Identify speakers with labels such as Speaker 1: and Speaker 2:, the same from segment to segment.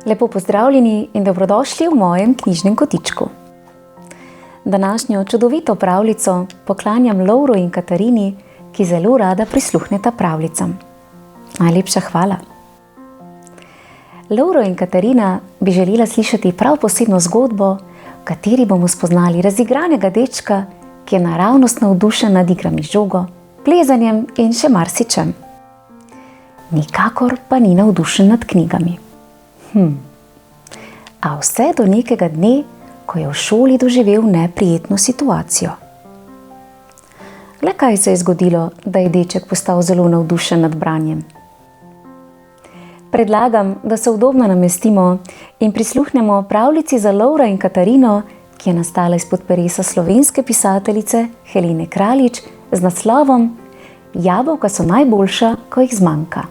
Speaker 1: Lepo pozdravljeni in dobrodošli v mojem knjižnem kotičku. Današnjo čudovito pravljico poklanjam Lovru in Katarini, ki zelo rada prisluhneta pravljicam. Najlepša hvala. Lovro in Katarina bi želela slišati prav posebno zgodbo, v kateri bomo spoznali razigranega dečka, ki je naravnost navdušen nad igrami z žogo, plezanjem in še marsičem. Nikakor pa ni navdušen nad knjigami. A vse do nekega dne, ko je v šoli doživel neprijetno situacijo. Le kaj se je zgodilo, da je deček postal zelo navdušen nad branjem? Predlagam, da se udobno namestimo in prisluhnemo pravljici za Lovra in Katarino, ki je nastala izpod peresa slovenske pisateljice Helene Kraljič z naslovom Jabolka so najboljša, ko jih zmanjka.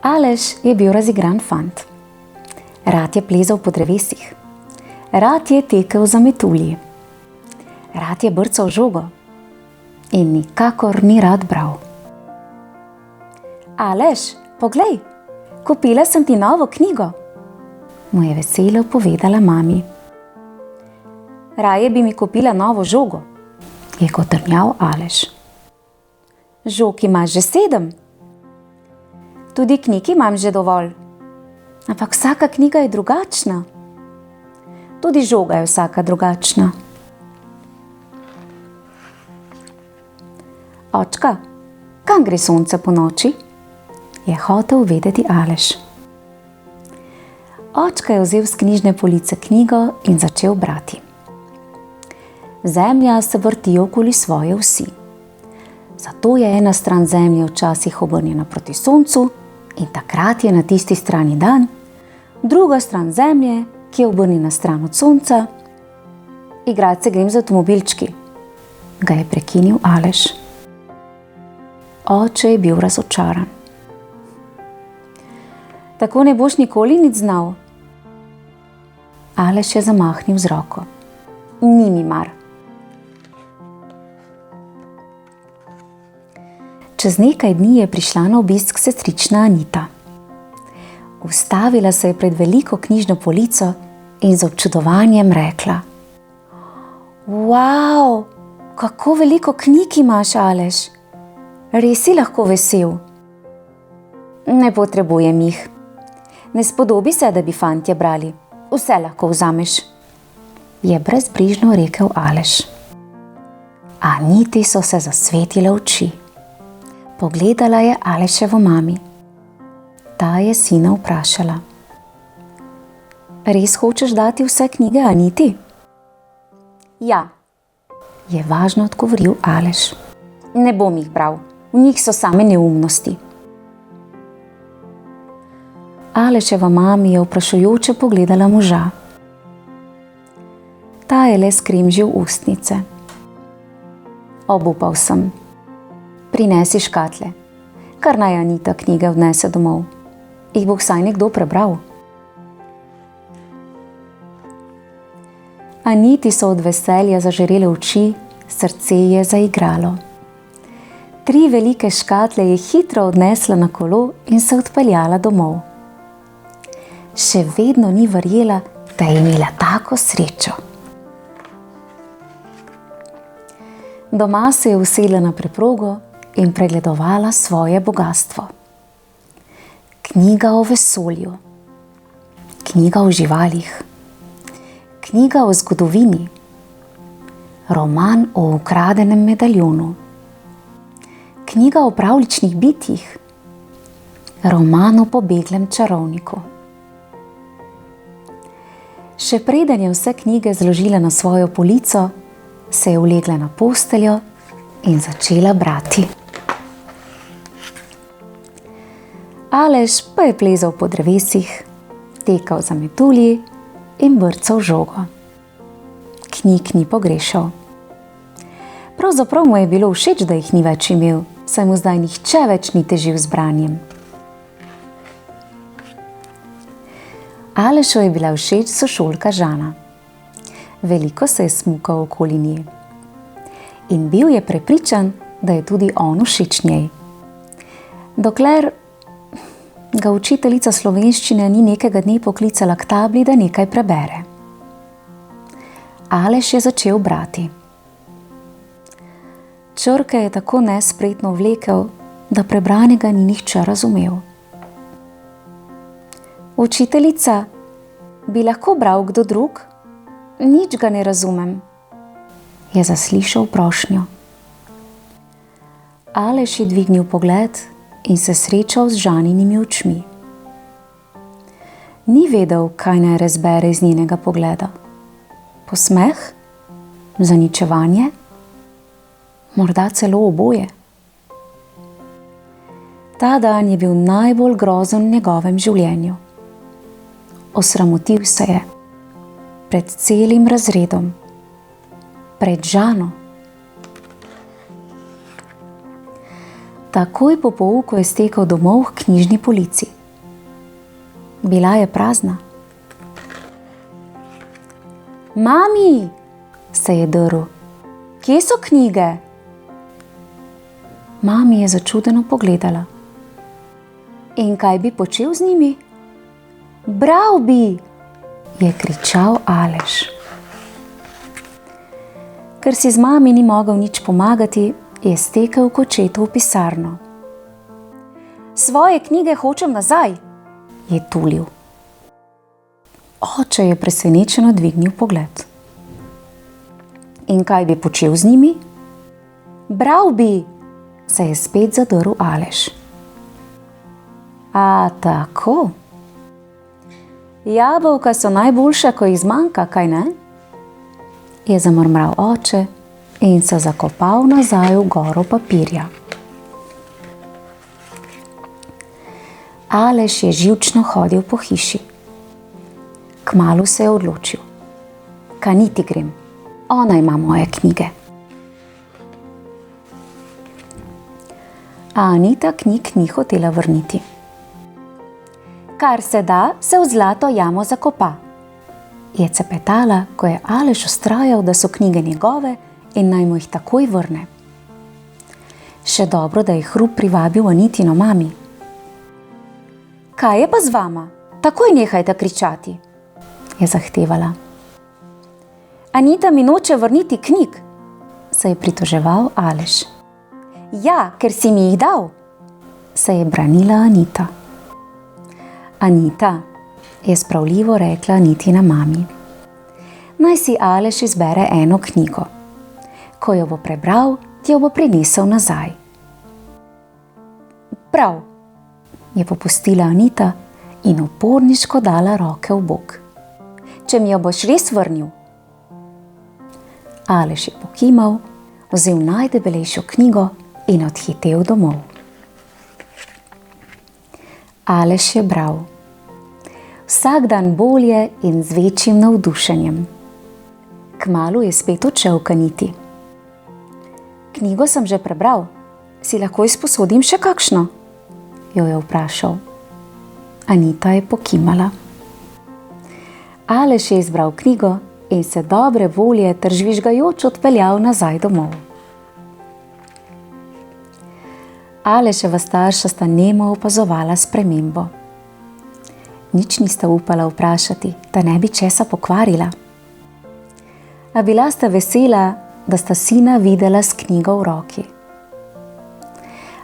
Speaker 1: Aleš je bil razigran fant. Rad je plezal po drevesih. Rad je tekel za metulji. Rad je brcal žogo. In nikakor ni rad bral. Aleš, poglej, kupila sem ti novo knjigo, mu je veselo povedala mami. Raje bi mi kupila novo žogo, je kotrmljal Aleš. Žog imaš že 7. Tudi knjig imam že dovolj, ampak vsaka knjiga je drugačna. Tudi žoga je vsaka drugačna. Očka, kam gre sonce po noči? Je hotel vedeti Aleš. Očka je vzel s knjižne police knjigo in začel brati. Zemlja se vrti okoli svoje osi. Zato je ena stran zemlje včasih obrnjena proti soncu, in takrat je na tisti strani dan, druga stran zemlje, ki je obrnjena stran od sonca. Igrat se grem z avtomobilčki, ga je prekinil Aleš. Oče je bil razočaran. Tako ne boš nikoli nič znal. Aleš je zamahnil z roko. Ni mi mar. Čez nekaj dni je prišla na obisk sestrična Anita. Ustavila se je pred veliko knjižno polico in z občudovanjem rekla: Wow, kako veliko knjig imaš, Aleš! Res si lahko vesel? Ne potrebujem jih. Ne spodobi se, da bi fantje brali. Vse lahko vzameš, je brezbrižno rekel Aleš. Aniti so se zasvetile oči. Pogledala je Aleševo mami. Ta je sina vprašala: Res hočeš dati vse knjige Aniti? Ja, je važno odgovoril Aleš. Ne bom jih bral, v njih so same neumnosti. Aleševa mami je vprašujoče pogledala moža. Ta je le skrimžil ustnice. Obupal sem. Prinesi škatle, kar naj Anita knjige odnese domov. Jih bo vsaj nekdo prebral. Aniti so od veselja zažarele oči, srce je zaigralo. 3 velike škatle je hitro odnesla na kolo in se odpeljala domov. Še vedno ni verjela, da je imela tako srečo. Doma se je usedla na preprogo in pregledovala svoje bogastvo. Knjiga o vesolju, knjiga o živalih, knjiga o zgodovini, roman o ukradenem medaljonu, knjiga o pravljičnih bitjih, roman o pobeglem čarovniku. Še preden je vse knjige zložila na svojo polico, se je ulegla na posteljo in začela brati. Aleš pa je plezal po drevesih, tekal za metulji in brcal žogo. Knjig ni pogrešal. Pravzaprav mu je bilo všeč, da jih ni več imel, saj mu zdaj nihče več ni težil z branjem. Alešu je bila všeč sošolka Žana. Veliko se je smukal okoli nje. In bil je prepričan, da je tudi on všeč njej. Dokler ga učiteljica slovenščine ni nekega dne poklicala k tabli, da nekaj prebere. Aleš je začel brati. Črke je tako nespretno vlekel, da prebranega ni nihče razumel. Učiteljica, bi lahko bral kdo drug? Nič ga ne razumem, je zaslišal prošnjo. Aleš je dvignil pogled in se srečal z Žaninimi očmi. Ni vedel, kaj naj razbere iz njenega pogleda. Posmeh? Zaničevanje? Morda celo oboje. Ta dan je bil najbolj grozen v njegovem življenju. Osramotil se je pred celim razredom, pred Žano. Takoj po pouku je stekel domov k knjižni polici. Bila je prazna. Mami, se je drl, kje so knjige? Mami je začudeno pogledala. In kaj bi počel z njimi? Bral bi, je kričal Aleš. Ker si z mami ni mogel nič pomagati, je stekel k očetu v pisarno. Svoje knjige hočem nazaj, je tulil. Oče je presenečeno dvignil pogled. In kaj bi počel z njimi? Bral bi, se je spet zadrl Aleš. A tako? Jabolka so najboljša, ko jih zmanjka, kaj ne? Je zamrmral oče in se zakopal nazaj v goro papirja. Aleš je živčno hodil po hiši. Kmalu se je odločil. K Aniti grem, ona ima moje knjige. A Anita knjig ni hotela vrniti. Kar se da, se v zlato jamo zakopa, je cepetala, ko je Aleš vztrajal, da so knjige njegove in naj mu jih takoj vrne. Še dobro, da je hrup privabil Anitino mami. Kaj je pa z vama? Takoj nehajte kričati, je zahtevala. Anita mi noče vrniti knjig, se je pritoževal Aleš. Ja, ker si mi jih dal, se je branila Anita. Anita, je spravljivo rekla Anitina mami. Naj si Aleš izbere eno knjigo. Ko jo bo prebral, ti jo bo prinesel nazaj. Prav, je popustila Anita in uporniško dala roke v bok. Če mi jo boš res vrnil. Aleš je pokimal, vzel najdebelejšo knjigo in odhitel domov. Aleš je bral. Vsak dan bolje in z večjim navdušenjem. Kmalu je spet odšel k Aniti. Knjigo sem že prebral, si lahko izposodim še kakšno? Jo je vprašal. Anita je pokimala. Aleš je izbral knjigo in se dobre volje ter žvižgajoč odpeljal nazaj domov. Aleševa starša sta nemo opazovala spremembo. Nič nista upala vprašati, da ne bi česa pokvarila. A bila sta vesela, da sta sina videla s knjigo v roki.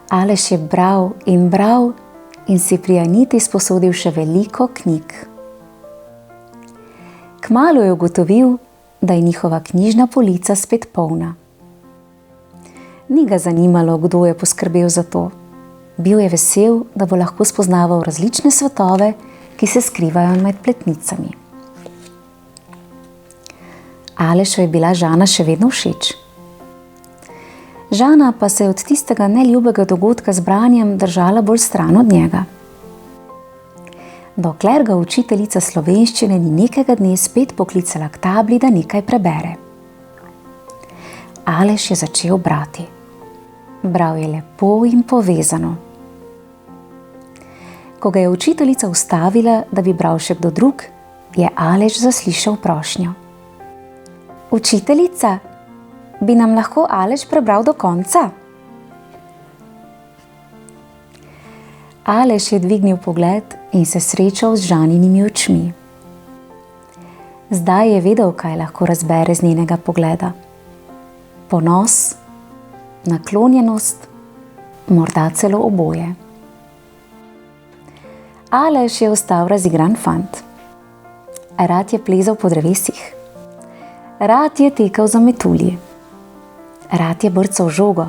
Speaker 1: Aleš je bral in si pri Aniti sposodil še veliko knjig. Kmalu je ugotovil, da je njihova knjižna polica spet polna. Ni ga zanimalo, kdo je poskrbel za to. Bil je vesel, da bo lahko spoznaval različne svetove, ki se skrivajo med pletnicami. Alešu je bila Žana še vedno všeč. Žana pa se je od tistega neljubega dogodka z branjem držala bolj stran od njega. dokler ga učiteljica slovenščine ni nekega dne spet poklicala k tabli, da nekaj prebere. Aleš je začel brati. Bral je lepo in povezano. Ko ga je učiteljica ustavila, da bi bral še kdo drug, je Aleš zaslišal prošnjo. Učiteljica, bi nam lahko Aleš prebral do konca? Aleš je dvignil pogled in se srečal z Žaninimi očmi. Zdaj je vedel, kaj lahko razbere z njenega pogleda. Ponos, naklonjenost, morda celo oboje. Aleš je ostal razigran fant. Rad je plezal po drevesih. Rad je tekel za metulji. Rad je brcal žogo.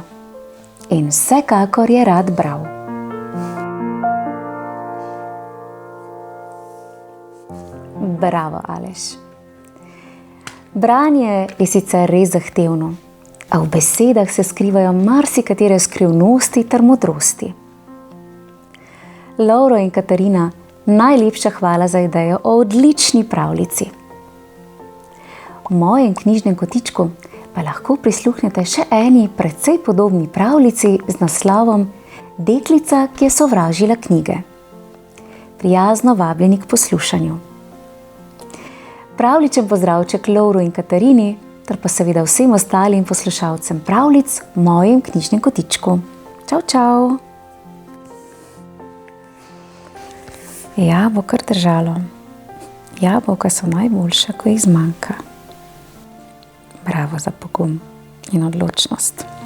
Speaker 1: In vsekakor je rad bral. Bravo, Aleš. Branje je sicer res zahtevno, a v besedah se skrivajo marsikatere skrivnosti ter modrosti. Lovro in Katarina, najlepša hvala za idejo o odlični pravljici. V mojem knjižnem kotičku pa lahko prisluhnete še eni precej podobni pravljici z naslovom Deklica, ki je sovražila knjige. Prijazno vabljeni k poslušanju. Pravličen pozdravček Lovru in Katarini, ter pa seveda vsem ostalim poslušalcem pravljic v mojem knjižnem kotičku. Čau, čau! Ja, bo kar držalo. Jabolka so najboljša, ko jih zmanjka. Bravo za pogum in odločnost.